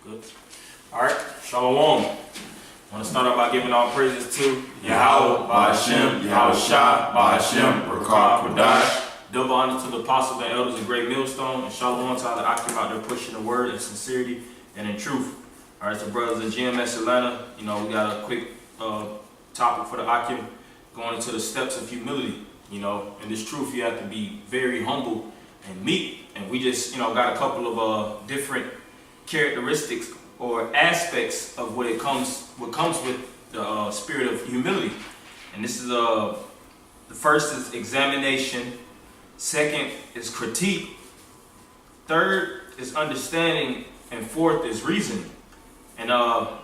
Good. All right, Shalom. I want to start off by giving all praises to Yahweh, Ba'Hashem, Yahweh Shah, Ba'Hashem, Rakah, Kodash. Double honor to the apostles and elders of Great Millstone, and Shalom to all the Akim out there pushing the word in sincerity and in truth. All right, so brothers of GMS Atlanta, we got a quick topic for the Akim going into the steps of humility. In this truth, you have to be very humble and meek, and we just, got a couple of different characteristics or aspects of what comes with the spirit of humility. And this is the first is examination, second is critique, third is understanding, and fourth is reasoning. And I'll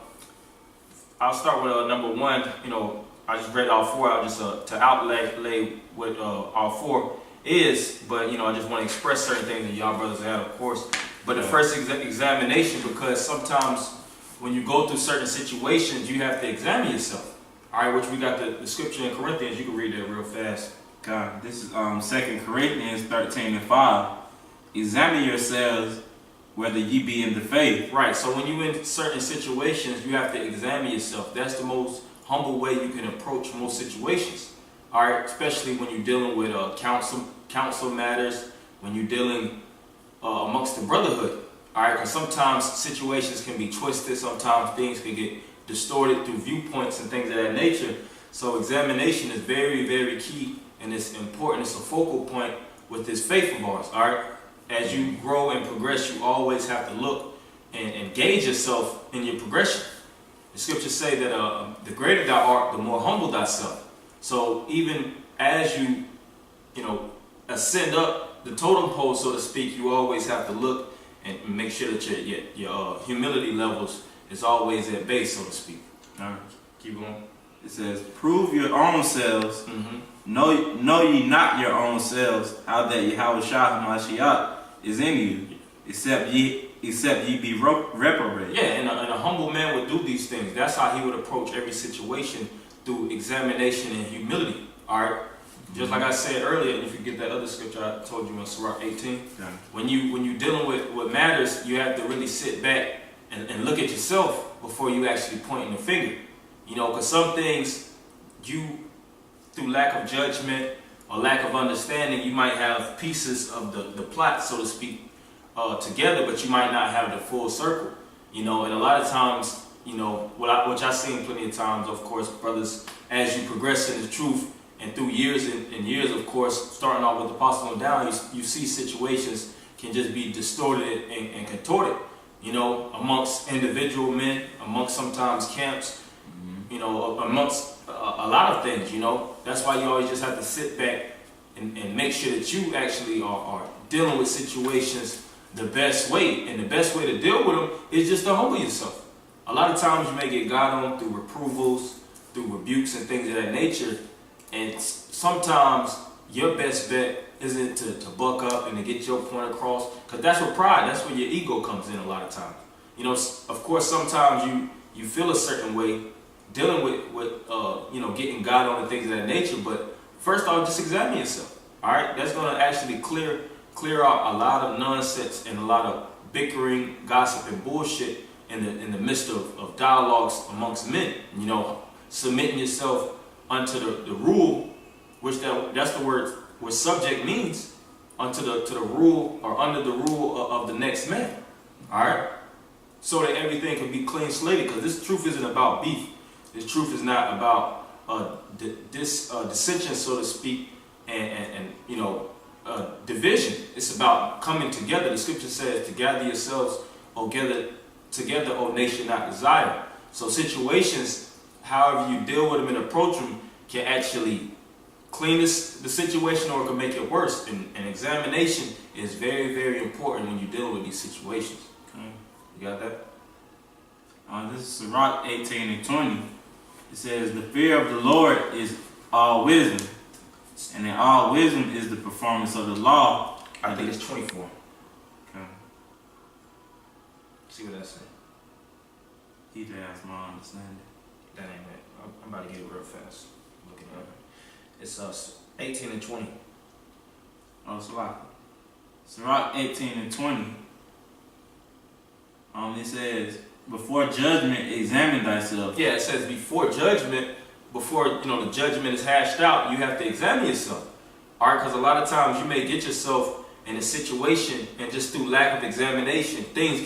start with number one. I just read all four out just to outlay what all four is, but I just want to express certain things that y'all brothers have, of course. But the first examination, because sometimes when you go through certain situations, you have to examine yourself. All right, which we got the scripture in Corinthians. You can read that real fast. God, this is 2 Corinthians 13:5. Examine yourselves whether ye be in the faith. Right. So when you're in certain situations, you have to examine yourself. That's the most humble way you can approach most situations. All right, especially when you're dealing with counsel matters, when you're dealing amongst the brotherhood. All right, because sometimes situations can be twisted, sometimes things can get distorted through viewpoints and things of that nature. So examination is very, very key, and it's important. It's a focal point with this faith of ours. All right, as you grow and progress, you always have to look and gauge yourself in your progression. The scriptures say that the greater thou art, the more humble thyself. So even as you, ascend up the totem pole, so to speak, you always have to look and make sure that your humility levels is always at base, so to speak. All right, keep going. It says, prove your own selves. Mm-hmm. Know ye not your own selves, how that Yahweh Shah Hamashiach is in you, except ye be reprobate. Yeah, and a humble man would do these things. That's how he would approach every situation, through examination and humility. All right. Just like I said earlier, if you get that other scripture I told you in Surah 18, when you're dealing with what matters, you have to really sit back and look at yourself before you actually pointing the finger. Because some things through lack of judgment or lack of understanding, you might have pieces of the plot, so to speak, together, but you might not have the full circle. And a lot of times, which I've seen plenty of times, of course, brothers, as you progress in the truth, and through years and years, of course, starting off with the apostle and down, you see situations can just be distorted and contorted, amongst individual men, amongst sometimes camps, amongst a lot of things, That's why you always just have to sit back and make sure that you actually are dealing with situations the best way. And the best way to deal with them is just to humble yourself. A lot of times you may get got on through reprovals, through rebukes and things of that nature. And sometimes your best bet isn't to buck up and to get your point across, because that's what pride, that's where your ego comes in a lot of times. Of course, sometimes you feel a certain way dealing with getting God on and things of that nature. But first off, just examine yourself. All right, that's going to actually clear out a lot of nonsense and a lot of bickering, gossip, and bullshit in the midst of dialogues amongst men. Submitting yourself unto the rule, which that's the word what subject means, unto the rule or under the rule of the next man. All right, so that everything can be clean slated. Because this truth isn't about beef. This truth is not about dissension, so to speak, and division. It's about coming together. The scripture says, "To gather yourselves, together, O nation, not desire." So situations, however you deal with them and approach them, can actually clean the situation, or it can make it worse. And examination is very, very important when you're dealing with these situations. Okay. You got that? This is Sirach 18:20. It says, the fear of the Lord is all wisdom, and in all wisdom is the performance of the law. I think it's 24. Okay. See what that says? He has my understanding. That ain't it. I'm about to get it real fast. Looking at it. It's 18 and 20. Oh, Sirach 18:20. It says, before judgment, examine thyself. Yeah, it says before judgment, before the judgment is hashed out, you have to examine yourself. All right, because a lot of times you may get yourself in a situation, and just through lack of examination, things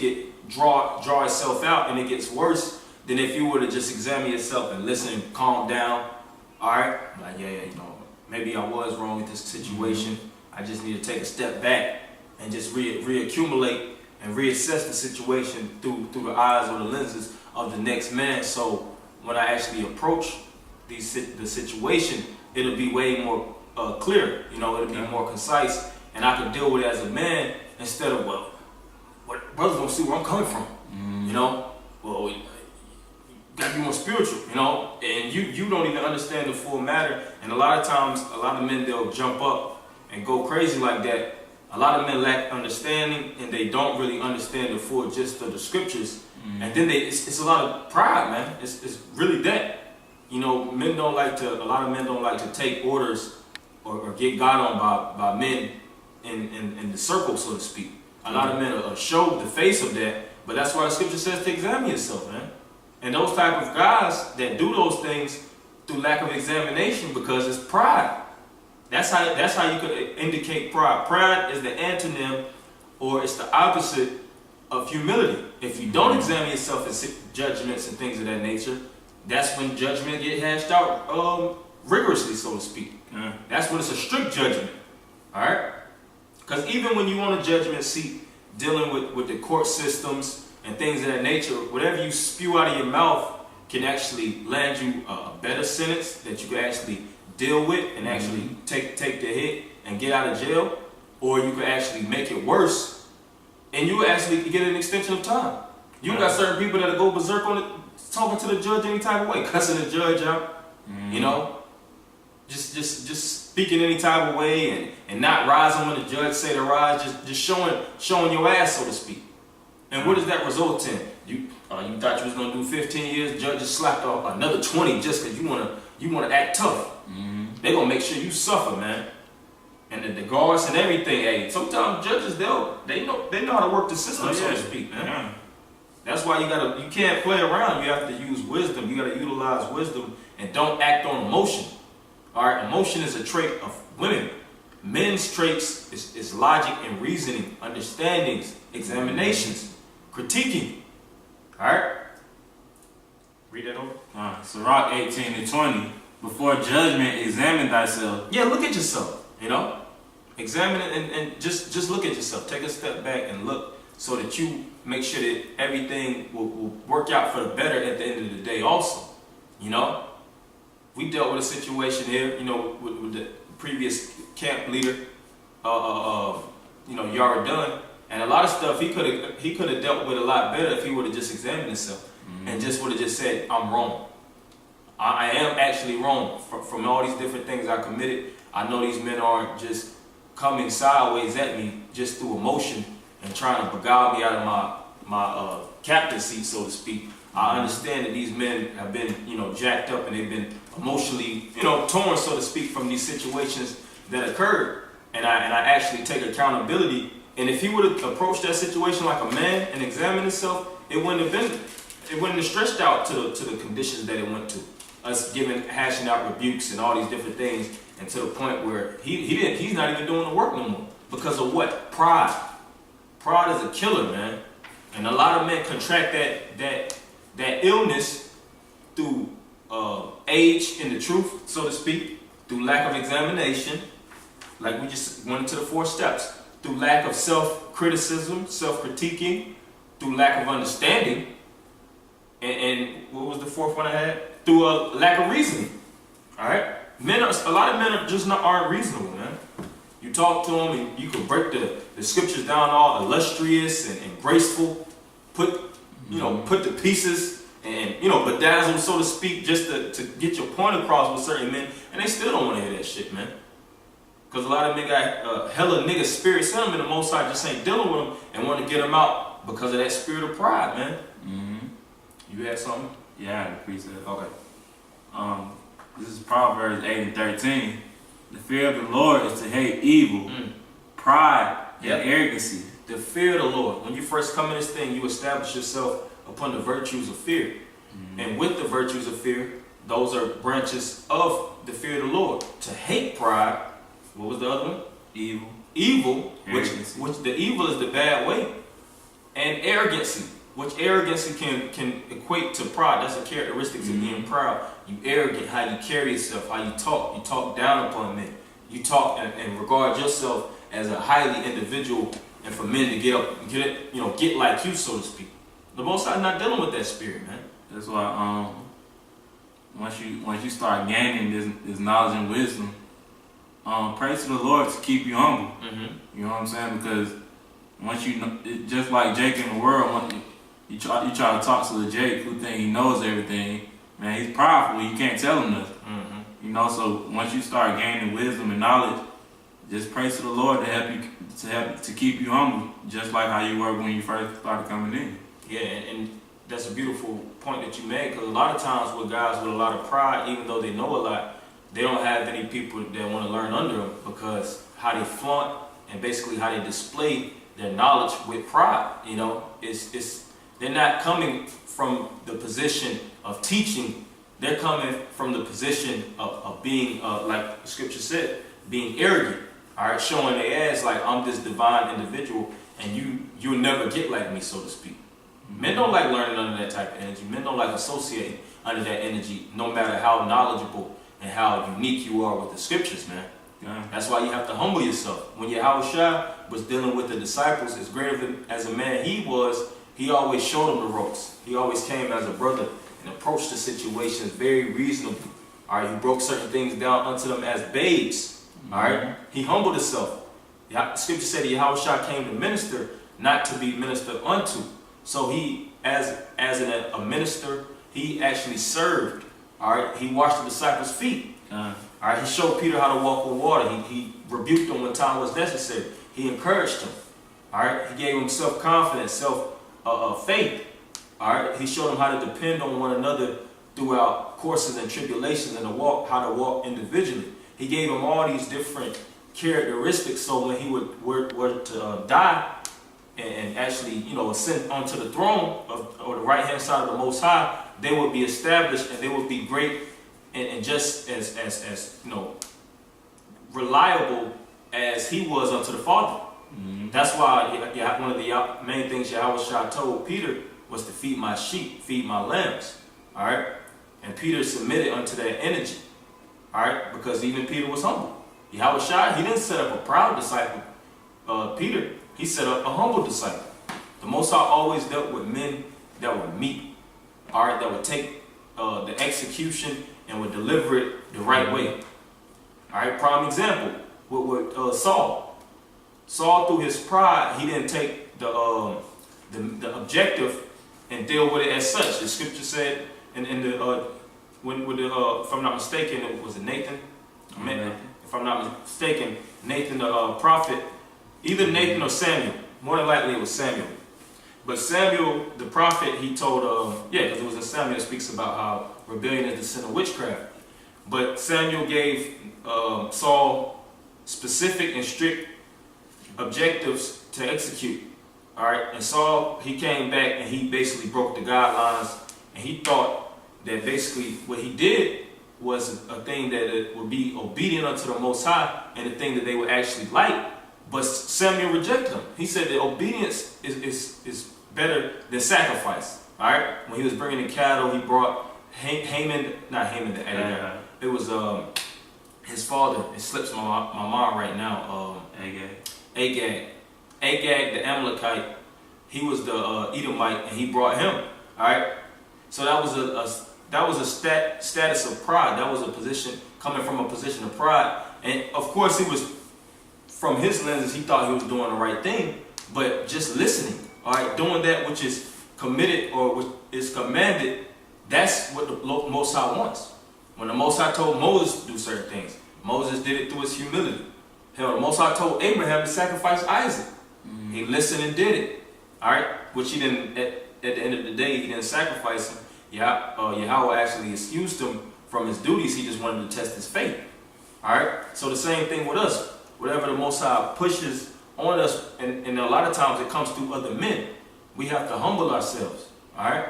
draw itself out, and it gets worse than if you were to just examine yourself and listen and calm down. All right, like yeah, maybe I was wrong with this situation. I just need to take a step back and just reaccumulate and reassess the situation through the eyes or the lenses of the next man. So when I actually approach the situation, it'll be way more clear. It'll be more concise, and I can deal with it as a man instead of brothers don't see where I'm coming from. Well, you gotta be more spiritual. And you don't even understand the full matter. And a lot of times, a lot of men, they'll jump up and go crazy like that. A lot of men lack understanding, and they don't really understand the full gist of the scriptures. And then it's a lot of pride, man. It's really that. A lot of men don't like to take orders or get got on by men in the circle, so to speak. A lot of men are show the face of that, but that's why the scripture says to examine yourself, man. And those type of guys that do those things through lack of examination, because it's pride. That's how you could indicate pride. Pride is the antonym, or it's the opposite of humility. If you don't examine yourself in judgments and things of that nature, that's when judgment get hashed out rigorously, so to speak. That's when it's a strict judgment. All right? Because even when you on a judgment seat dealing with the court systems and things of that nature, whatever you spew out of your mouth can actually land you a better sentence that you can actually deal with and actually take the hit and get out of jail, or you could actually make it worse and you actually get an extension of time. You got certain people that go berserk on it, talking to the judge any type of way, cussing the judge out, just speaking any type of way and not rising when the judge say to rise, just showing your ass, so to speak. And what does that result in? You thought you was gonna do 15 years, judge just slapped off another 20 just because you wanna act tough. They gonna make sure you suffer, man. And the guards and everything. Hey, sometimes judges they know how to work the system, so to speak, man. Yeah. That's why you can't play around. You have to use wisdom. You gotta utilize wisdom and don't act on emotion. All right, emotion is a trait of women. Men's traits is logic and reasoning, understandings, examinations, critiquing. All right, read that over. Sirach 18:20. Before judgment, examine thyself. Yeah, look at yourself. Examine it and just look at yourself. Take a step back and look, so that you make sure that everything will work out for the better at the end of the day. Also, we dealt with a situation here, with the previous camp leader, Yara Dunn, and a lot of stuff he could have dealt with a lot better if he would have just examined himself and just would have just said, I'm wrong. I am actually wrong from all these different things I committed. I know these men aren't just coming sideways at me just through emotion and trying to beguile me out of my captain seat, so to speak. I understand that these men have been, jacked up, and they've been emotionally, torn, so to speak, from these situations that occurred. And I actually take accountability. And if he would have approached that situation like a man and examined himself, it wouldn't have stretched out to the conditions that it went to. Us hashing out rebukes and all these different things, and to the point where he's not even doing the work no more. Because of what? Pride. Pride is a killer, man. And a lot of men contract that illness through age in the truth, so to speak, through lack of examination, like we just went into the 4 steps, through lack of self-criticism, self-critiquing, through lack of understanding, and what was the 4th one I had? Through a lack of reasoning. All right, a lot of men aren't reasonable, man. You talk to them and you can break the scriptures down all illustrious and graceful, put the pieces and bedazzle, so to speak, just to get your point across with certain men, and they still don't want to hear that shit, man. Because a lot of men got hella nigga spirit sentiment, and the Most High just ain't dealing with them and want to get them out because of that spirit of pride, man. You had something? Yeah, I had a precept. Okay. This is Proverbs 8:13. The fear of the Lord is to hate evil, pride, and arrogancy, the fear of the Lord. When you first come in this thing, you establish yourself upon the virtues of fear. And with the virtues of fear, those are branches of the fear of the Lord. To hate pride, what was the other one? Evil. Evil, which Arrogancy. the evil is the bad way. And arrogancy, which arrogancy can equate to pride. That's the characteristics of being proud. You arrogant, how you carry yourself, how you talk down upon men. You talk and regard yourself as a highly individual, and for men to get like you, so to speak. The Most High not dealing with that spirit, man. That's why once you start gaining this knowledge and wisdom, pray to the Lord to keep you humble. You know what I'm saying? Because once you know, just like Jake in the world, you try to talk to the Jake who think he knows everything. Man, he's prideful. You can't tell him nothing. You know, so once you start gaining wisdom and knowledge, just pray to the Lord to help to keep you humble, just like how you were when you first started coming in. Yeah, and that's a beautiful point that you made, because a lot of times with guys with a lot of pride, even though they know a lot, they don't have any people that want to learn under them, because how they flaunt and basically how they display their knowledge with pride. You know, they're not coming from the position of teaching. They're coming from the position of being, like the scripture said, being arrogant. All right, showing their ass like I'm this divine individual, and you'll never get like me, so to speak. Men don't like learning under that type of energy. Men don't like associating under that energy, no matter how knowledgeable and how unique you are with the scriptures, man. Yeah. That's why you have to humble yourself. When Yahushua was dealing with the disciples, as great as a man he was, he always showed them the ropes. He always came as a brother and approached the situations very reasonably. All right, he broke certain things down unto them as babes. All right, he humbled himself. The scripture said that Yahushua came to minister, not to be ministered unto. So he, as a minister, he actually served. All right, he washed the disciples' feet. All right, he showed Peter how to walk on water. He rebuked him when time was necessary. He encouraged him. All right, he gave him self-confidence, faith. All right, he showed him how to depend on one another throughout courses and tribulations, and how to walk individually. He gave him all these different characteristics, so when he were to die and actually, ascend onto the throne or the right-hand side of the Most High, they would be established and they would be great and just as reliable as he was unto the Father. That's why one of the main things Yahushua told Peter was to feed my sheep, feed my lambs. All right, and Peter submitted unto that energy. All right, because even Peter was humble. Yahushua, he didn't set up a proud disciple. Peter, he set up a humble disciple. The Most High always dealt with men that were meek. All right, that would take the execution and would deliver it the right way. All right, prime example with Saul. Saul, through his pride, he didn't take the objective and deal with it as such. The scripture said, if I'm not mistaken, it was Nathan. If I'm not mistaken, Nathan the prophet, either Nathan or Samuel. More than likely it was Samuel. But Samuel, the prophet, he told, because it was in Samuel, it speaks about how rebellion is the sin of witchcraft. But Samuel gave Saul specific and strict objectives to execute. All right, and Saul, he came back and he basically broke the guidelines, and he thought that basically what he did was a thing that it would be obedient unto the Most High and a thing that they would actually like. But Samuel rejected him. He said that obedience is better than sacrifice. All right, when he was bringing the cattle, he brought not Haman the Agag. It was his father. It slips my mind right now. Agag the Amalekite. He was the Edomite, and he brought him. All right, so that was a status of pride. That was a position coming from a position of pride, and of course, he was from his lenses. He thought he was doing the right thing, but just listening. All right, doing that which is committed or which is commanded. That's what the Most High wants. When the Most High told Moses to do certain things, Moses did it through his humility. Hell, the Most High told Abraham to sacrifice Isaac. He listened and did it. All right, which he didn't. At the end of the day, he didn't sacrifice him. Yahweh actually excused him from his duties. He just wanted to test his faith. All right, so the same thing with us. Whatever the Most High pushes on us, and a lot of times it comes through other men. We have to humble ourselves, all right?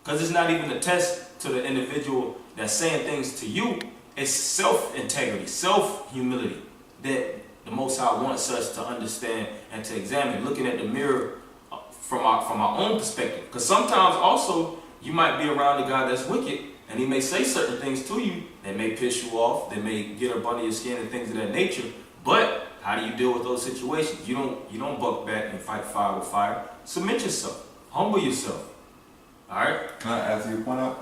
Because it's not even a test to the individual that's saying things to you. It's self-integrity, self-humility that the Most High wants us to understand and to examine, looking at the mirror from our own perspective. Because sometimes also you might be around a guy that's wicked, and he may say certain things to you that may piss you off, that may get up under your skin and things of that nature. But how do you deal with those situations? You don't buck back and fight fire with fire. Submit yourself, humble yourself. All right. Can I add to your point out?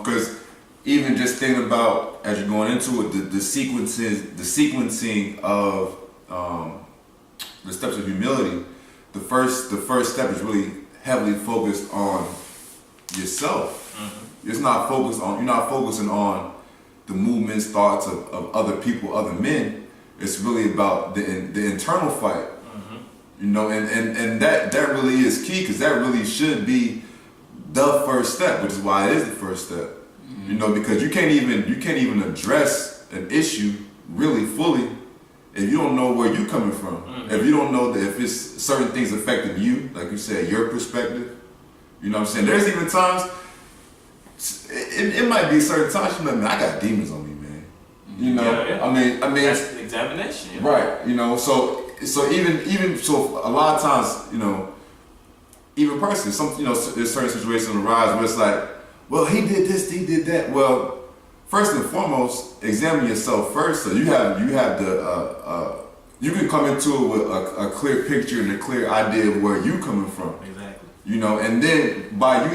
Because even just thinking about as you're going into it, the sequencing of the steps of humility. The first step is really heavily focused on yourself. Mm-hmm. You're not focusing on the movements, thoughts of other people, other men. It's really about the internal fight. Mm-hmm. You know, and that really is key, because that really should be the first step, which is why it is the first step. Mm-hmm. You know, because you can't even address an issue really fully if you don't know where you're coming from. Mm-hmm. If you don't know that if it's certain things affecting you, like you said, your perspective. You know what I'm saying? There's even times, it might be certain times you're like, man, I got demons on me, man. You know, yeah. I mean, that's the examination, yeah. Right? You know, so even a lot of times, you know, even personally, there's certain situations arise where it's like, well, he did this, he did that. Well, first and foremost, examine yourself first, so you have the you can come into it with a clear picture and a clear idea of where you coming from. Exactly. You know, and then by you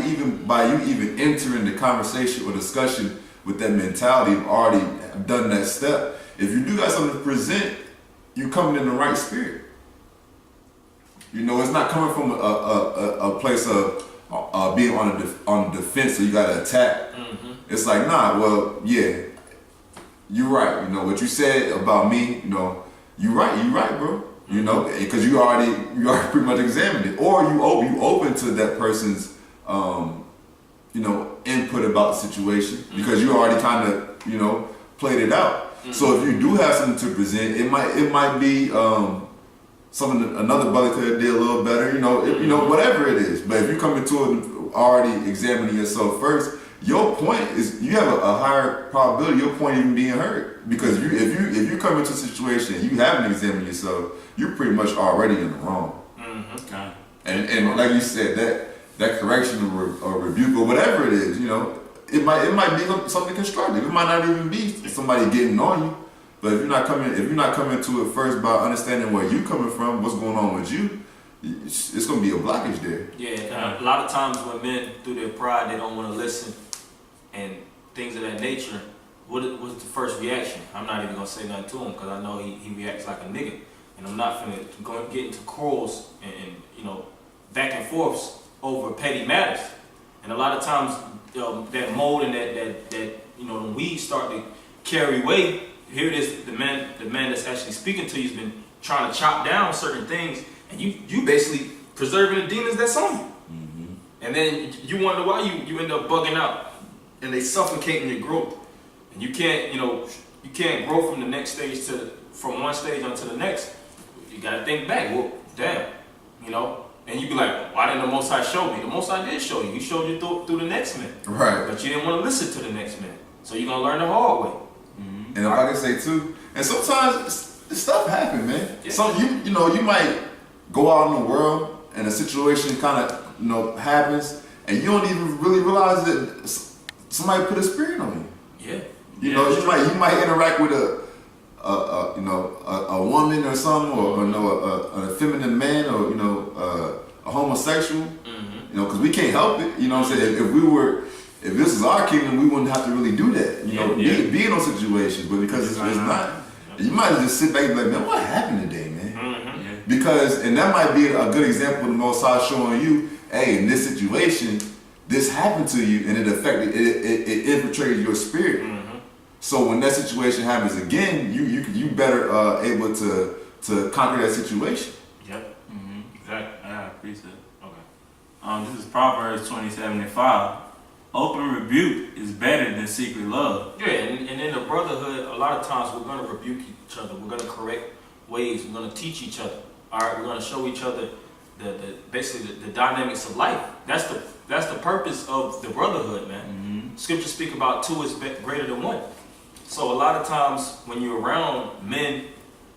even entering the conversation or discussion with that mentality, you've already done that step. If you do got something to present, you're coming in the right spirit. You know, it's not coming from a place of being on the defense, so you got to attack. Mm-hmm. It's like, nah, well, yeah, you're right. You know what you said about me. You know, you're right, bro. You know, because you already pretty much examined it, or you open to that person's input about the situation, because you already kind of played it out. Mm-hmm. So if you do have something to present, it might be something another brother could have did a little better. Whatever it is. But if you come into it already examining yourself first, your point is, you have a higher probability your point even being heard, because if you come into a situation and you haven't examined yourself, you're pretty much already in the wrong. Mm-hmm. Okay. And like you said, that correction or rebuke or whatever it is, it might be something constructive. It might not even be somebody getting on you. But if you're not coming to it first by understanding where you coming from, what's going on with you, it's gonna be a blockage there. Yeah, a lot of times when men, through their pride, they don't want to listen and things of that nature. What was the first reaction? I'm not even gonna say nothing to him, because I know he reacts like a nigga, and I'm not gonna get into quarrels and back and forths over petty matters. And a lot of times that mold and that the weeds start to carry weight. Here it is, the man that's actually speaking to you has been trying to chop down certain things, and you basically preserving the demons that's on you. Mm-hmm. And then you wonder why you end up bugging out, and they suffocating your growth. And you can't grow from the next stage from one stage onto the next. You gotta think back. Well, damn, and you be like, why didn't the Most High show me? The Most High did show you. He showed you through the next man. Right. But you didn't want to listen to the next man, so you're gonna learn the hard way. Mm-hmm. And if I can say too, and sometimes stuff happen, man. Yeah. So you might go out in the world and a situation kind of happens, and you don't even really realize that somebody put a spirit on you. Yeah. You might interact with a woman or something, or a feminine man, or a homosexual. Mm-hmm. Because we can't help it. You know what I'm saying? If this is our kingdom, we wouldn't have to really do that. Be in those situations. But because it's not, you might just sit back and be like, man, what happened today, man? Mm-hmm. Yeah. Because, and that might be a good example of the Most High showing you, hey, in this situation, this happened to you, and it infiltrated your spirit. Mm-hmm. So when that situation happens again, you better able to conquer that situation. Yep. Mm-hmm. Exactly. I appreciate it. Okay. This is Proverbs 27:5. Open rebuke is better than secret love. Yeah, and in the brotherhood, a lot of times we're going to rebuke each other. We're going to correct ways. We're going to teach each other. All right, we're gonna show each other basically the dynamics of life. That's the purpose of the brotherhood, man. Mm-hmm. Scripture speak about two is greater than one. So a lot of times when you're around men,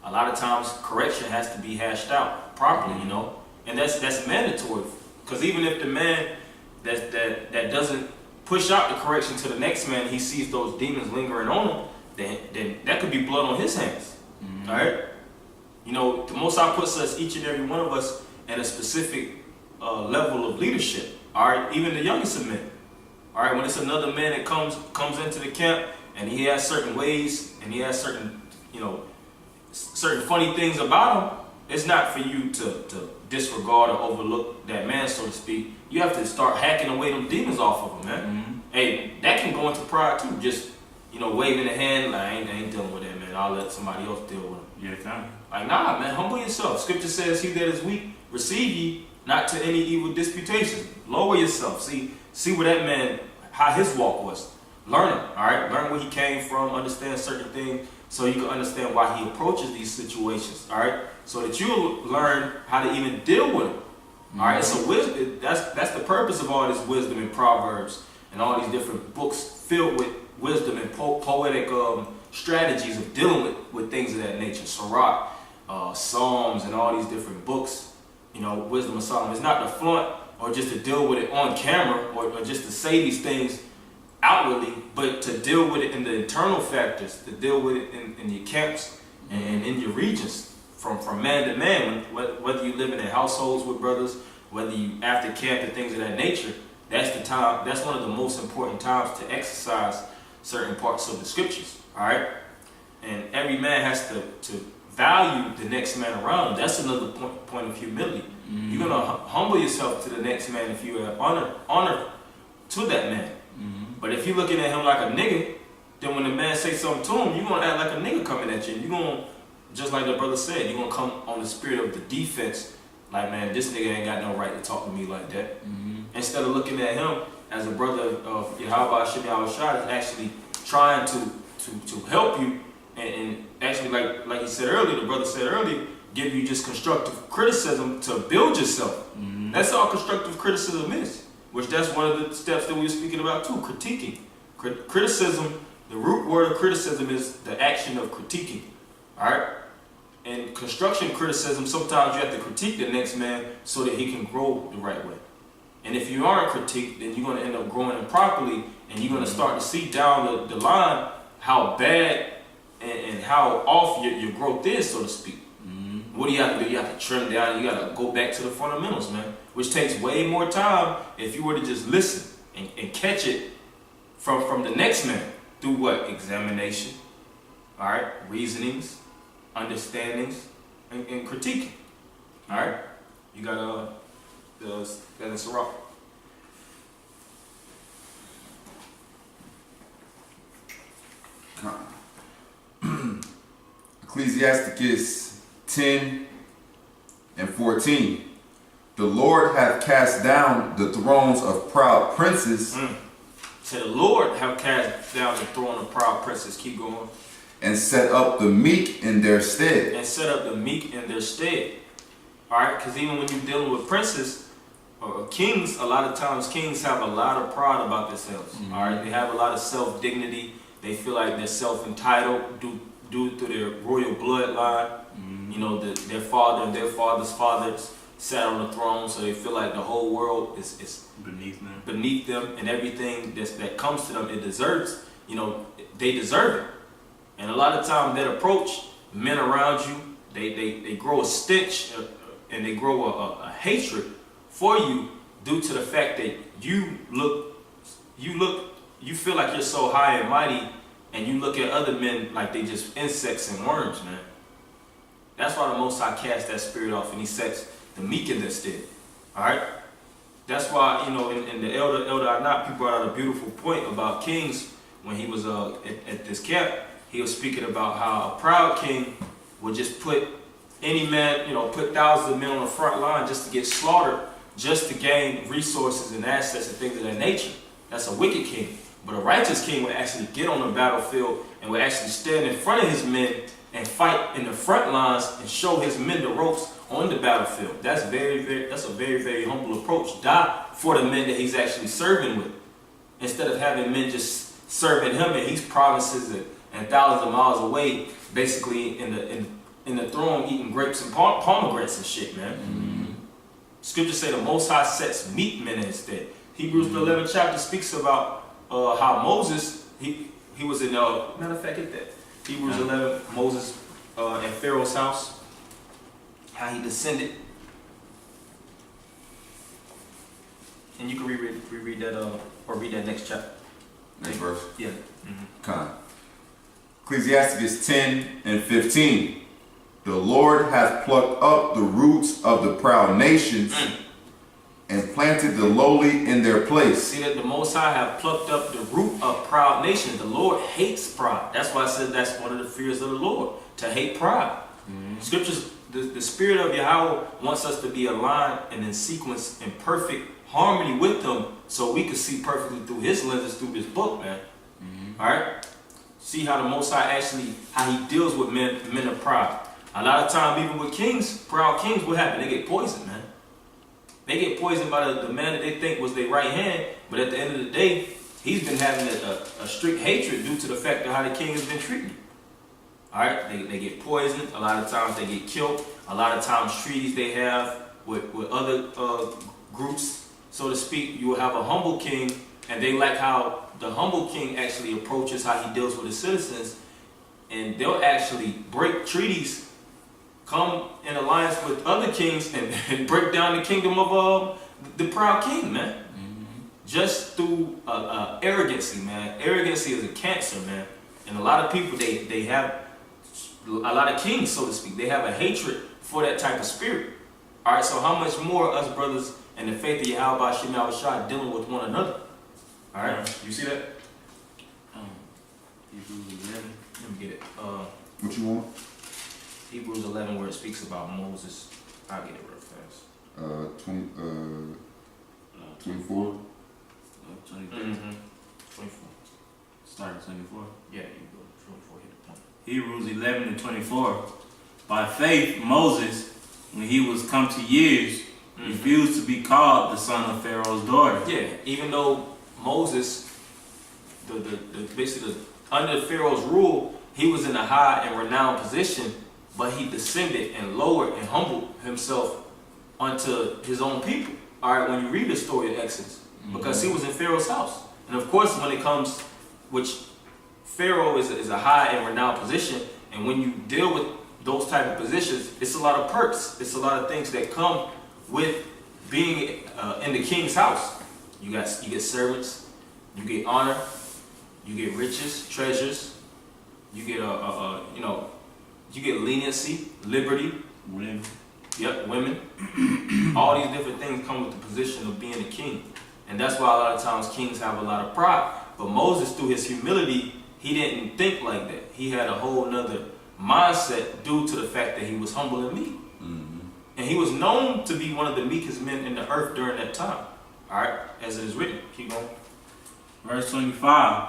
a lot of times correction has to be hashed out properly, you know, and that's mandatory. Because even if the man that doesn't push out the correction to the next man, he sees those demons lingering on him, then that could be blood on his hands. Mm-hmm. All right, you know, the Most High puts us, each and every one of us, in a specific level of leadership. All right, even the youngest of men. All right, when it's another man that comes into the camp and he has certain ways and he has certain, you know, certain funny things about him, it's not for you to disregard or overlook that man, so to speak. You have to start hacking away them demons off of him, man. Mm-hmm. Hey, that can go into pride too. Just, you know, waving the hand, like, I ain't dealing with that, man. I'll let somebody else deal with him. Yeah, kind Like, nah, man, humble yourself. Scripture says, he that is weak, receive ye not to any evil disputation. Lower yourself. See where that man, how his walk was. Learn him, all right? Learn where he came from, understand certain things, so you can understand why he approaches these situations, all right? So that you'll learn how to even deal with them, all right? So wisdom, that's the purpose of all this wisdom in Proverbs and all these different books filled with wisdom and poetic strategies of dealing with things of that nature. Sirach, Psalms, and all these different books, you know, wisdom of Solomon. It's not to flaunt or just to deal with it on camera or just to say these things outwardly, but to deal with it in the internal factors, to deal with it in your camps and in your regions, from man to man, whether you live in households with brothers, whether you after camp and things of that nature. That's the time. That's one of the most important times to exercise certain parts of the scriptures. All right, and every man has to value the next man around him. That's another point of humility. Mm-hmm. You're gonna humble yourself to the next man if you have honor to that man. Mm-hmm. But if you're looking at him like a nigga, then when the man say something to him, you're gonna act like a nigga coming at you. You're gonna, just like the brother said, you're gonna come on the spirit of the defense. Like, man, this nigga ain't got no right to talk to me like that. Mm-hmm. Instead of looking at him as a brother of Yahweh Shem Yahweh Shai, is actually trying to help you and actually, like he said earlier, the brother said earlier, give you just constructive criticism to build yourself. Mm-hmm. That's all constructive criticism is, which that's one of the steps that we were speaking about too, critiquing. Criticism, the root word of criticism is the action of critiquing, all right? And construction criticism, sometimes you have to critique the next man so that he can grow the right way. And if you aren't critiqued, then you're going to end up growing improperly, and you're going to start to see down the line how bad and how off your growth is, so to speak. Mm-hmm. What do you have to do? You have to trim down. You got to go back to the fundamentals, man, which takes way more time if you were to just listen and catch it from the next man through what? Examination, all right, reasonings, understandings, and critiquing. All right, you got the Sirach. Ecclesiasticus 10 and 14. The Lord hath cast down the thrones of proud princes. So the Lord have cast down the throne of proud princes. Keep going. And set up the meek in their stead. And set up the meek in their stead. Alright, because even when you're dealing with princes or kings, a lot of times kings have a lot of pride about themselves. Mm-hmm. Alright, they have a lot of self-dignity. They feel like they're self-entitled due to their royal bloodline. Mm-hmm. You know, their father and their father's fathers sat on the throne, so they feel like the whole world is beneath them, and everything that comes to them, it deserves. You know, they deserve it. And a lot of times that approach, men around you, they grow a stench and they grow a hatred for you due to the fact that you feel like you're so high and mighty, and you look at other men like they just insects and worms, man. That's why the Most High cast that spirit off, and he sets the meek in their stead. All right. That's why, you know, in the Elder Anat, people brought out a beautiful point about kings when he was at this camp. He was speaking about how a proud king would just put any man, you know, put thousands of men on the front line just to get slaughtered, just to gain resources and assets and things of that nature. That's a wicked king. But a righteous king would actually get on the battlefield and would actually stand in front of his men and fight in the front lines and show his men the ropes on the battlefield. That's a very, very humble approach. Die for the men that he's actually serving with, instead of having men just serving him and he's provinces and thousands of miles away, basically in the throne eating grapes and pomegranates and shit, man. Mm-hmm. Scripture say the Most High sets meek men instead. Hebrews the 11th chapter speaks about how Moses, he was in, matter of fact, get that. Hebrews 11, Moses in Pharaoh's house, how he descended. And you can reread that, or read that next chapter. Next verse. Yeah. Con. Ecclesiastes 10 and 15. The Lord hath plucked up the roots of the proud nations and planted the lowly in their place. See that the Most High have plucked up the root of proud nations. The Lord hates pride. That's why I said that's one of the fears of the Lord, to hate pride. Scriptures, the Spirit of Yahweh wants us to be aligned and in sequence in perfect harmony with Him, so we can see perfectly through His lenses through this book, man. All right. See how the Most High actually, how He deals with men of pride. A lot of time, even with kings, proud kings, what happen? They get poisoned, man. They get poisoned by the man that they think was their right hand, but at the end of the day, he's been having a strict hatred due to the fact of how the king has been treated. All right, they get poisoned. A lot of times they get killed. A lot of times treaties they have with other groups, so to speak. You will have a humble king, and they like how the humble king actually approaches how he deals with his citizens, and they'll actually break treaties, come in alliance with other kings, and break down the kingdom of the proud king, man. Just through arrogancy, man. Arrogancy is a cancer, man. And a lot of people, they have, a lot of kings, so to speak, they have a hatred for that type of spirit. All right, so how much more us brothers in the faith of Yahweh Shem Yahushua dealing with one another? All right, you see that? Hebrews 11. Let me get it. What you want? Hebrews 11, where it speaks about Moses. I'll get it real fast. 24. 24. 24. Start at 24. Yeah, you go 24. Hit the point. Hebrews 11 and 24. By faith, Moses, when he was come to years, refused to be called the son of Pharaoh's daughter. Yeah, even though Moses, basically under Pharaoh's rule, he was in a high and renowned position, but he descended and lowered and humbled himself unto his own people. All right, when you read the story of Exodus, because he was in Pharaoh's house. And of course, when it comes, which Pharaoh is a high and renowned position, and when you deal with those type of positions, it's a lot of perks. It's a lot of things that come with being in the king's house. You get servants, you get honor, you get riches, treasures, you get you get leniency, liberty, Women. yep, women. All these different things come with the position of being a king. And that's why a lot of times kings have a lot of pride. But Moses, through his humility, he didn't think like that. He had a whole nother mindset due to the fact that he was humble and meek. And he was known to be one of the meekest men in the earth during that time. All right, as it is written. Keep going. Verse 25.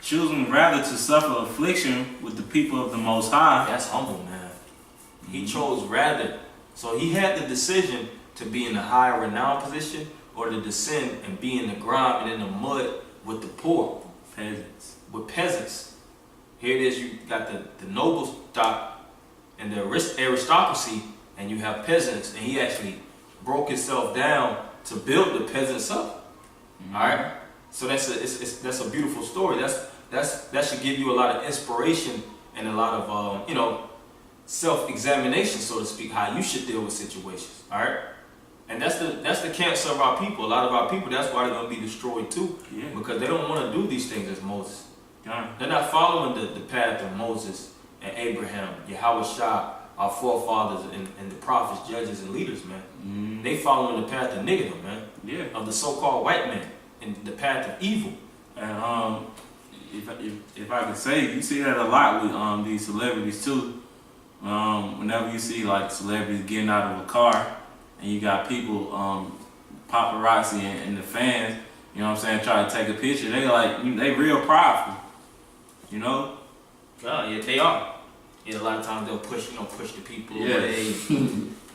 Choosing rather to suffer affliction with the people of the Most High. That's humble, man. He chose rather. So he had the decision to be in a high renowned position or to descend and be in the grime and in the mud with the poor. Peasants. With peasants. Here it is, you got the noble stock and the aristocracy, and you have peasants, and he actually broke himself down to build the peasants up. All right? So that's a beautiful story. That should give you a lot of inspiration and a lot of self-examination, so to speak, how you should deal with situations. All right, and that's the cancer of our people. A lot of our people, that's why they're gonna be destroyed too, because they don't want to do these things as Moses. They're not following the path of Moses and Abraham, Yahweh Shah, our forefathers, and the prophets, judges, and leaders, man. They following the path of niggerdom, man. Yeah. Of the so-called white man. And the path of evil. And if I could say, you see that a lot with these celebrities too. Whenever you see like celebrities getting out of a car, and you got people, paparazzi and the fans, you know what I'm saying, try to take a picture. They real prideful, you know. Oh yeah, they are. Yeah, a lot of times they'll push the people Yeah. away,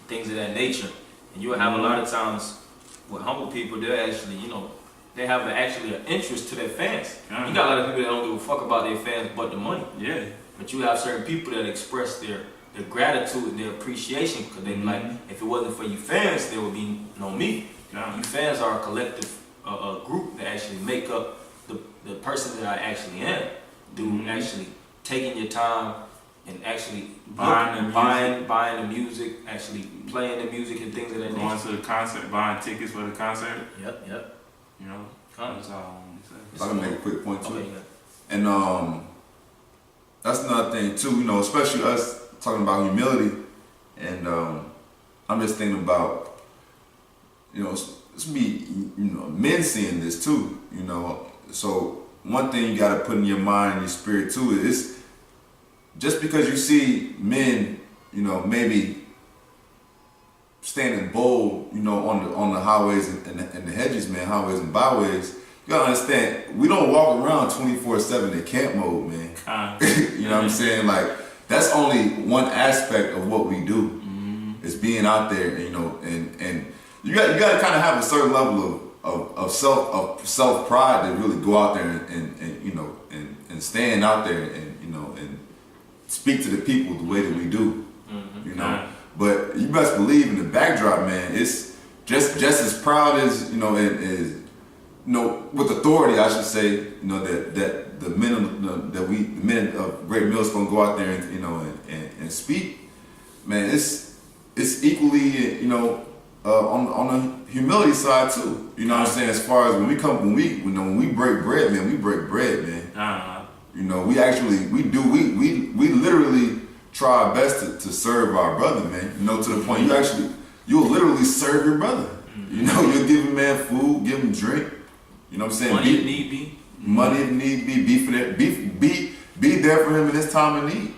things of that nature. And you'll have a lot of times with humble people, they're actually, they have actually an interest to their fans. You got a lot of people that don't give a fuck about their fans but the money. Yeah. But you have certain people that express their gratitude and their appreciation because they be like, if it wasn't for you fans, there would be no me. You fans are a collective a group that actually make up the person that I actually am. Actually taking your time and actually buying the music, actually playing the music and things of that nature. Going to the concert, buying tickets for the concert. Yep. You know, that's all I want to say. If I can make a quick point too. Okay, And that's another thing too, especially us talking about humility. And I'm just thinking about, it's me, men seeing this too, So one thing you gotta put in your mind, your spirit too, is just because you see men, maybe standing bold, on the highways and the hedges, man, highways and byways, you gotta understand, we don't walk around 24/7 in camp mode, man. You know what I'm saying? Like, that's only one aspect of what we do. Is being out there, and you got to kind of have a certain level of self pride to really go out there and stand out there and speak to the people the way that we do, But you best believe in the backdrop, man. It's just as proud as with authority, I should say, that the men of Great Mill's gonna go out there and speak, man. It's equally, on the humility side too. You know what I'm saying? As far as when we break bread, man, we break bread, man. We literally try our best to serve our brother, man. To the point you'll literally serve your brother. You'll give him man food, give him drink. You know what I'm saying? Money if need be. Money if need be. Be for that. Be there for him in his time of need.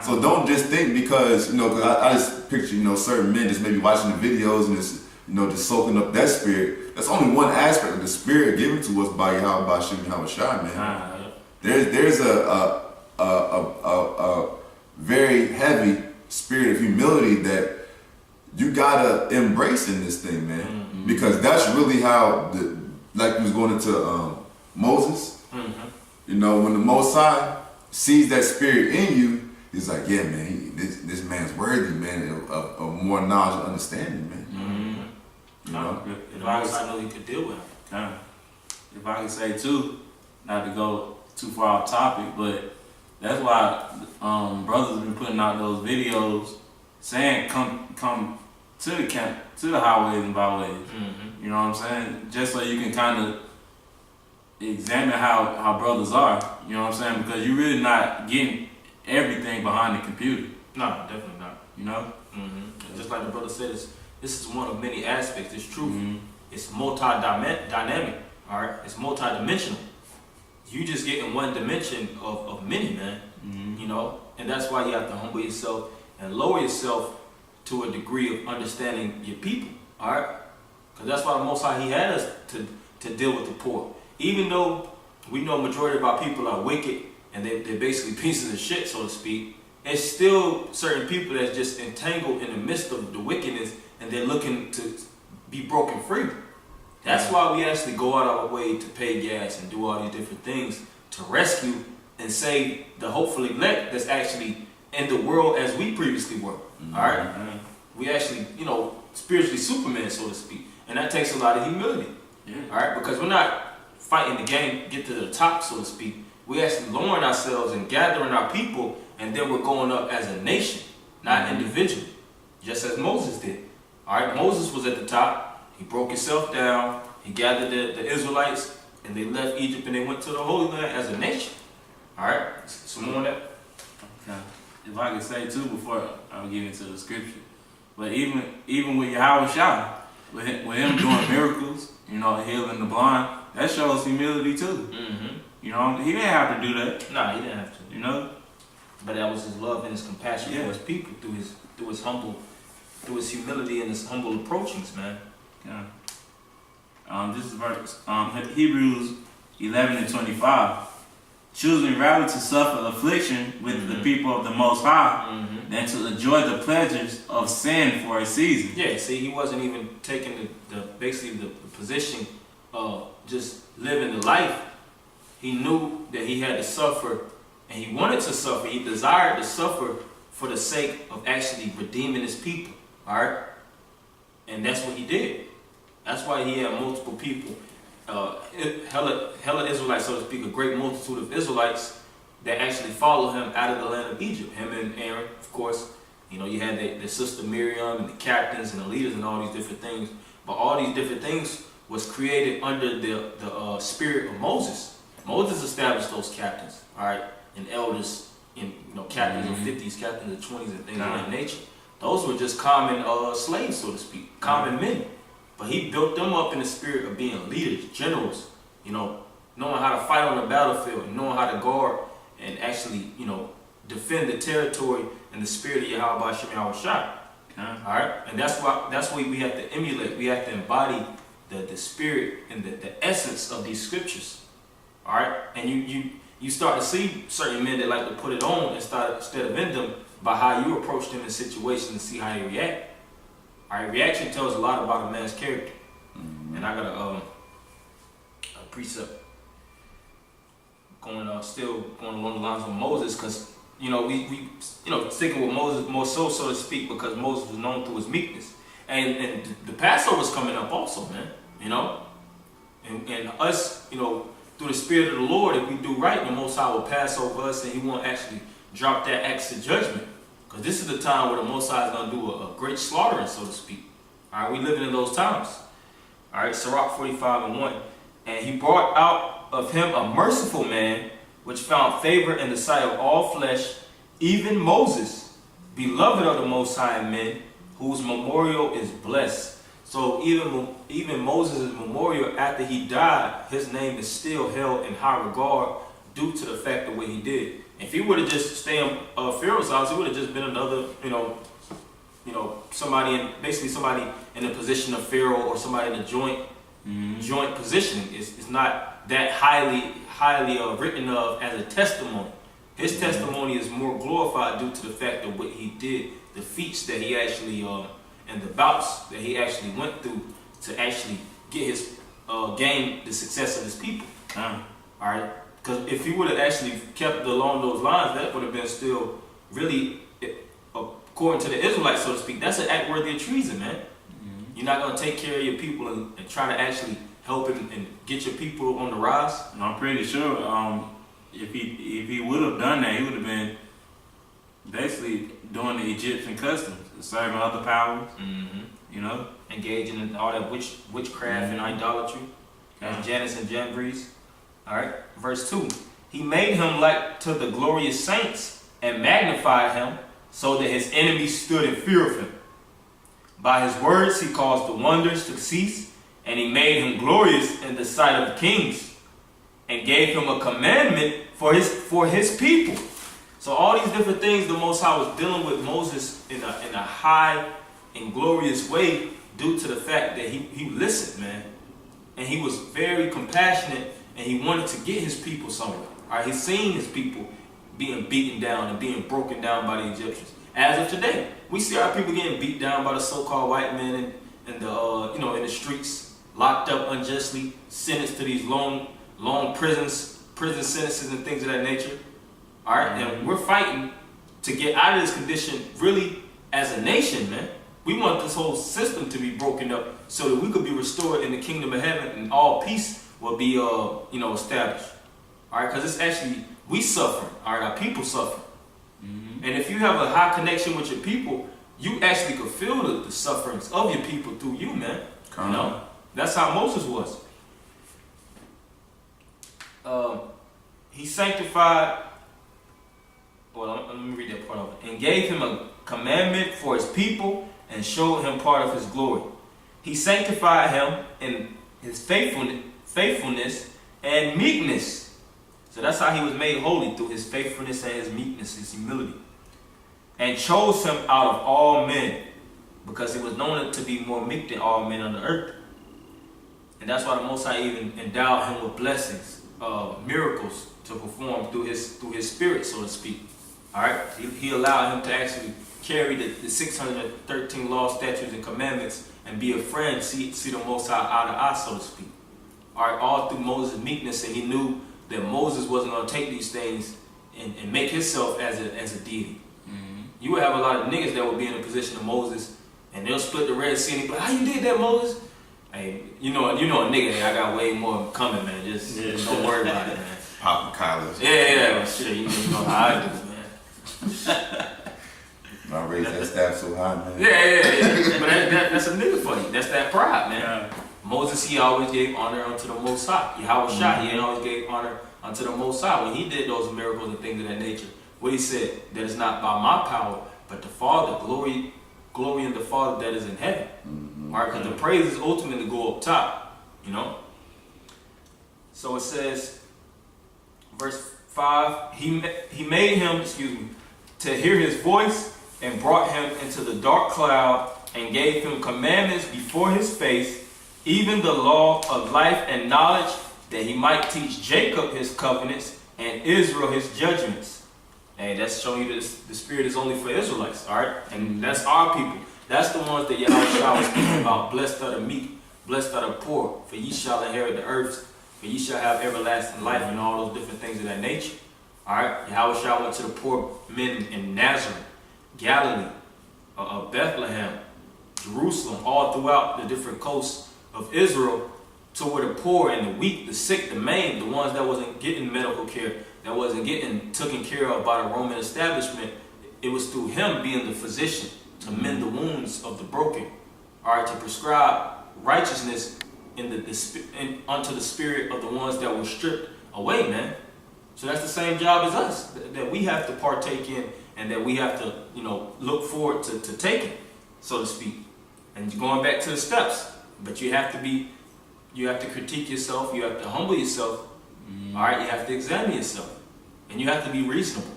So don't just think because, cause I just picture, certain men just maybe watching the videos and just, just soaking up that spirit. That's only one aspect of the spirit given to us by Yahweh Shem Yahawashi, man. There's a very heavy spirit of humility that you gotta embrace in this thing, man. Because that's really how, like we was going into Moses, when the Most High sees that spirit in you, he's like, yeah, man, this man's worthy, man, of more knowledge and understanding, man. If I know he could deal with him. If I could say too, not to go too far off topic, but that's why brothers have been putting out those videos saying come to the camp, to the highways and byways. You know what I'm saying? Just so you can kind of examine how brothers are. You know what I'm saying? Because you're really not getting everything behind the computer. No, definitely not. Just like the brother said, this is one of many aspects. It's true. It's multi-dynamic. All right, it's multi-dimensional. You just get in one dimension of many, man. And that's why you have to humble yourself and lower yourself to a degree of understanding your people. All right, because that's why the Most High, He had us to deal with the poor. Even though we know majority of our people are wicked and they're basically pieces of shit, so to speak, there's still certain people that's just entangled in the midst of the wickedness and they're looking to be broken free. That's why we actually go out our way to pay gas and do all these different things to rescue and save the hopeful elect that's actually in the world as we previously were. All right? We actually, spiritually Superman, so to speak. And that takes a lot of humility. All right? Because we're not fighting the game, get to the top, so to speak. We're actually lowering ourselves and gathering our people, and then we're going up as a nation, not individually, just as Moses did. All right? Moses was at the top. He broke himself down. He gathered the Israelites, and they left Egypt, and they went to the Holy Land as a nation. All right? Some more on that? Okay. If I could say too before I get into the scripture, but even with Yahawashi, with him doing miracles, healing the blind, that shows humility too. He didn't have to do that. No, he didn't have to. But that was his love and his compassion for his people through his humility and his humble approachings, man. This is verse Hebrews 11:25. choosing rather to suffer affliction with the people of the Most High than to enjoy the pleasures of sin for a season. Yeah, see, he wasn't even taking basically the position of just living the life. He knew that he had to suffer, and he wanted to suffer. He desired to suffer for the sake of actually redeeming his people. All right, and that's what he did. That's why he had multiple people, hella Israelites, so to speak, a great multitude of Israelites that actually followed him out of the land of Egypt. Him and Aaron, of course. You know, you had the sister Miriam and the captains and the leaders and all these different things. But all these different things was created under the spirit of Moses. Moses established those captains, all right, and elders, and captains of 50s, captains of 20s, and things of that nature. Those were just common slaves, so to speak, common men. But he built them up in the spirit of being leaders, generals, knowing how to fight on the battlefield, and knowing how to guard and actually, defend the territory in the spirit of Yahweh Shem Yahweh Shai. All right, and that's what we have to emulate. We have to embody the spirit and the essence of these scriptures. All right, and you start to see certain men that like to put it on instead of in them by how you approach them in situations and see how they react. All right, reaction tells a lot about a man's character. And I got a precept still going along the lines of Moses, because we sticking with Moses more so to speak, because Moses was known through his meekness, and the Passover is coming up also, man. And us, through the Spirit of the Lord, if we do right, the Most High will pass over us, and He won't actually drop that axe of judgment. Because this is the time where the Most High is going to do a great slaughtering, so to speak. All right, we living in those times. All right, Sirach 45:1. And he brought out of him a merciful man, which found favor in the sight of all flesh, even Moses, beloved of the Most High men, whose memorial is blessed. So even Moses' memorial, after he died, his name is still held in high regard due to the fact of what he did. If he would have just stayed in Pharaoh's house, he would have just been another, somebody in the position of Pharaoh, or somebody in a joint position. It's not that highly written of as a testimony. His testimony is more glorified due to the fact of what he did, the feats that he actually and the bouts that he actually went through to actually get his gain the success of his people. All right, because if he would have actually kept along those lines, that would have been still really, according to the Israelites, so to speak, that's an act worthy of treason, man. You're not going to take care of your people and try to actually help and get your people on the rise. And I'm pretty sure if he would have done that, he would have been basically doing the Egyptian customs, serving other powers, engaging in all that witchcraft and idolatry, as Janus and Jambres. All right, verse 2. He made him like to the glorious saints and magnified him, so that his enemies stood in fear of him. By his words he caused the wonders to cease, and he made him glorious in the sight of kings, and gave him a commandment for his people. So all these different things the Most High was dealing with Moses in a high and glorious way, due to the fact that he listened, man. And he was very compassionate, and he wanted to get his people somewhere. All right, he's seen his people being beaten down and being broken down by the Egyptians. As of today, we see our people getting beat down by the so-called white men in the streets, locked up unjustly, sentenced to these long prison sentences and things of that nature. All right, and we're fighting to get out of this condition, really, as a nation, man. We want this whole system to be broken up so that we could be restored in the kingdom of heaven, and all peace will be established. All right, because it's actually, we suffer. All right, our people suffer. And if you have a high connection with your people, you actually could feel the sufferings of your people through you, man. That's how Moses was. He sanctified, let me read that part of it. And gave him a commandment for his people, and showed him part of his glory. He sanctified him in his faithfulness and meekness. So that's how he was made holy, through his faithfulness and his meekness, his humility. And chose him out of all men, because he was known to be more meek than all men on the earth. And that's why the Most High even endowed him with blessings. miracles to perform through his spirit, so to speak. All right, he allowed him to actually carry the 613 laws, statutes, and commandments, and be a friend, see the Most High eye to eye, so to speak. All right, all through Moses' meekness, and he knew that Moses wasn't going to take these things and make himself as a deity. Mm-hmm. You would have a lot of niggas that would be in the position of Moses, and they'll split the Red Sea, and they be like, how you did that, Moses? Hey, you know a nigga, hey, I got way more coming, man. Just don't worry about it, man. Popping collars. Yeah, shit, you know how I do, man. I raised that staff so high, man. Yeah. But that's a nigga for you. That's that pride, man. Yeah. Moses, he always gave honor unto the Most High. Yahweh Shai, he always gave honor unto the Most High. When he did those miracles and things of that nature, what he said, that is not by my power, but the Father, glory in the Father that is in heaven. Mm-hmm. All right, because the praises ultimately go up top, you know. So it says, verse 5, he made him, to hear his voice, and brought him into the dark cloud, and gave him commandments before his face, even the law of life and knowledge, that he might teach Jacob his covenants and Israel his judgments. And that's showing you that the Spirit is only for Israelites, all right? And that's our people. That's the ones that Yahweh was speaking about. Blessed are the meek, blessed are the poor, for ye shall inherit the earth, for ye shall have everlasting life, and all those different things of that nature. All right? Yahweh went to the poor men in Nazareth, Galilee, Bethlehem, Jerusalem, all throughout the different coasts of Israel, to where the poor and the weak, the sick, the maimed, the ones that wasn't getting medical care, that wasn't getting taken care of by the Roman establishment, it was through him being the physician to mend the wounds of the broken, all right, to prescribe righteousness unto the spirit of the ones that were stripped away, man. So that's the same job as us that we have to partake in, and that we have to, look forward to taking, so to speak. And going back to the steps, but you have to critique yourself, you have to humble yourself, all right, you have to examine yourself, and you have to be reasonable,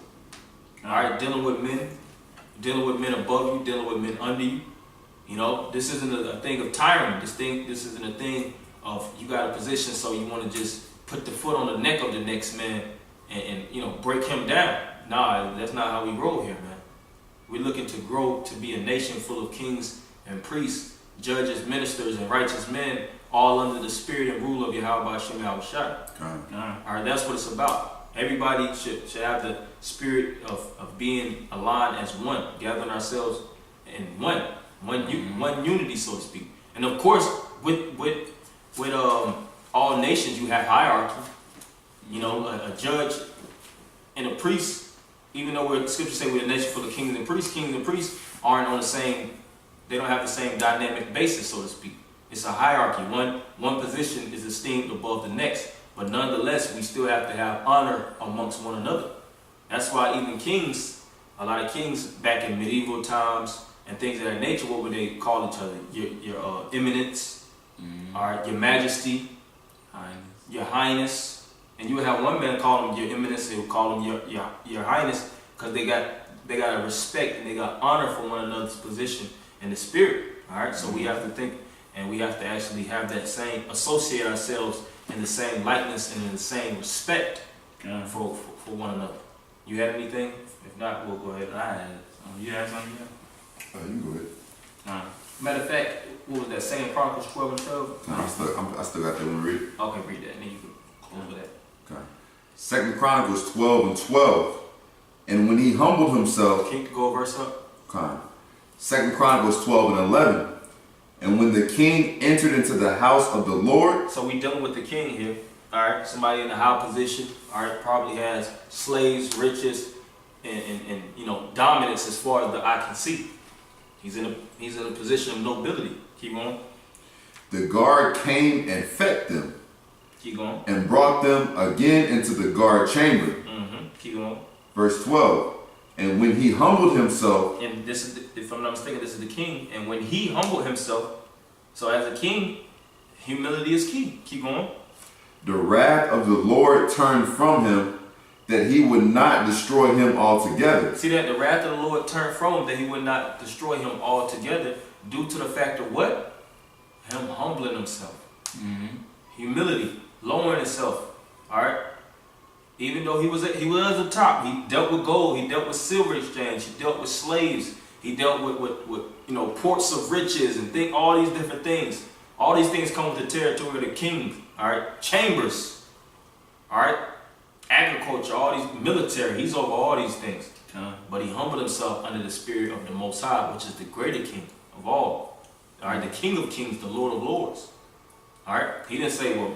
all right, dealing with men above you, dealing with men under you. This isn't a thing of tyranny. This isn't a thing of you got a position, so you want to just put the foot on the neck of the next man and break him down. Nah, that's not how we roll here, man. We're looking to grow to be a nation full of kings and priests, judges, ministers, and righteous men, all under the spirit and rule of Yahweh Shem Yahweh Shai. All right, that's what it's about. Everybody should have the spirit of being aligned as one, gathering ourselves in one unity, so to speak. And of course, with all nations, you have hierarchy. A judge and a priest. Even though the scriptures say we're a nation full of kings and priests aren't on the same. They don't have the same dynamic basis, so to speak. It's a hierarchy. One position is esteemed above the next, but nonetheless, we still have to have honor amongst one another. That's why even kings, a lot of kings back in medieval times and things of that nature, what would they call each other? Your eminence, all right, your majesty, your highness. And you would have one man call him your eminence, they would call him your highness, because they got a respect and they got honor for one another's position in the spirit. All right, so we have to think, and we have to actually have that same, associate ourselves in the same likeness and in the same respect for one another. You have anything? If not, we'll go ahead. You have something? You can go ahead. Matter of fact, what was that? 2 Chronicles 12 and 12? No, I still got that one to read. Okay, read that, and then you can close with that. Okay. 2 Chronicles 12 and 12. And when he humbled himself. Can you go a verse up? Okay. 2 Chronicles 12 and 11. And when the king entered into the house of the Lord. So we dealing with the king here. All right. Somebody in a high position. All right. Probably has slaves, riches, and dominance as far as the eye can see. He's in a position of nobility. Keep going. The guard came and fed them. Keep going. And brought them again into the guard chamber. Keep going. Verse 12. And when he humbled himself. And this is, if I'm not mistaken, this is the king. And when he humbled himself, so as a king, humility is key. Keep going. The wrath of the Lord turned from him, that he would not destroy him altogether. See that? The wrath of the Lord turned from him, that he would not destroy him altogether, due to the fact of what? Him humbling himself. Humility. Lowering himself, all right? Even though he was at the top, he dealt with gold, he dealt with silver exchange, he dealt with slaves, he dealt with ports of riches and all these different things. All these things come with the territory of the king. All right, chambers. All right, agriculture, all these military. He's over all these things. But he humbled himself under the spirit of the Most High, which is the greater king of all. All right, the King of Kings, the Lord of Lords. All right, he didn't say, well,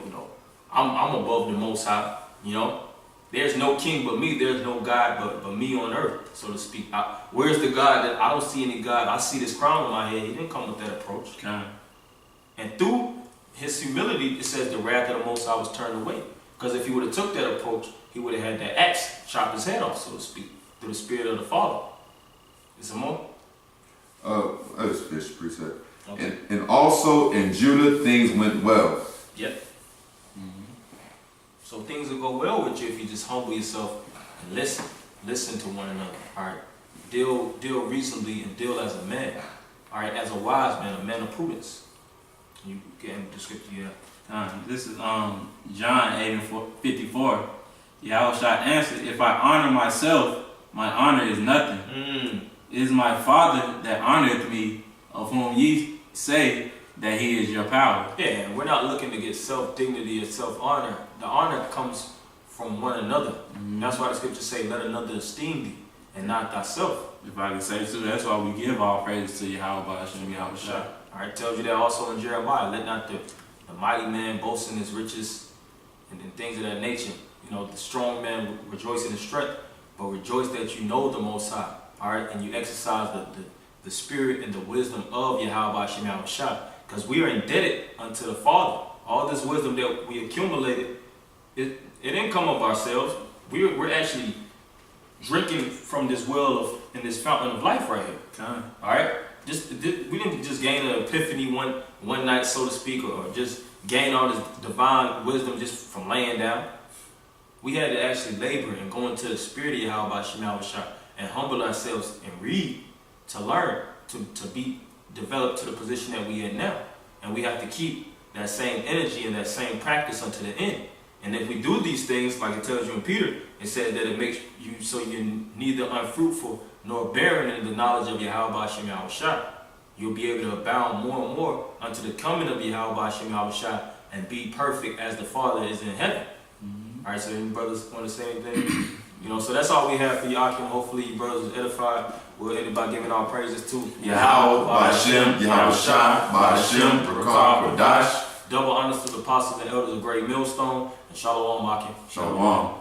I'm above the Most High. There's no king but me. There's no God but me on earth, so to speak. Where's the God that I don't see any God? I see this crown on my head. He didn't come with that approach. And through his humility, it says the wrath of the Most High was turned away. Because if he would have took that approach, he would have had that axe chop his head off, so to speak, through the spirit of the Father. Is there more? That's fish precept. Okay. And also in Judah things went well. Yep. So things will go well with you if you just humble yourself and listen to one another. All right, deal reasonably and deal as a man. All right, as a wise man, a man of prudence. You get the scripture here. This is John 8:54. Yahushua answered, "If I honor myself, my honor is nothing. It is my Father that honoreth me, of whom ye say that he is your power." Yeah, we're not looking to get self-dignity or self-honor. The honor comes from one another. That's why the scriptures say, let another esteem thee and not thyself. If I can say so, that's why we give all praise to Yahweh Hashem Yahushua. All right, tells you that also in Jeremiah. Let not the mighty man boast in his riches and things of that nature. The strong man rejoice in his strength, but rejoice that you know the Most High. All right, and you exercise the spirit and the wisdom of Yahweh Hashem Yahushua. Because we are indebted unto the Father. All this wisdom that we accumulated, it didn't come of ourselves. We're actually drinking from this well in this fountain of life right here. All right, we didn't just gain an epiphany one night, so to speak, or just gain all this divine wisdom just from laying down. We had to actually labor and go into the spirit of Yahweh Shemawashah and humble ourselves and read to learn to be developed to the position that we in now. And we have to keep that same energy and that same practice unto the end. And if we do these things, like it tells you in Peter, it says that it makes you so you're neither unfruitful nor barren in the knowledge of Yahweh Shem Yahushua. You'll be able to abound more and more unto the coming of Yahweh Shem Yahushua and be perfect as the Father is in heaven. All right, so any brothers want to say anything? So that's all we have for you, Akim. Hopefully you brothers are edified. We'll end by giving our praises to Yahweh, Ba'ashem, Yahushua, Ba'ashem, Barakah, Badash. Double honors to the apostles and elders of Great Millstone. And Shalom, Akim. Shalom.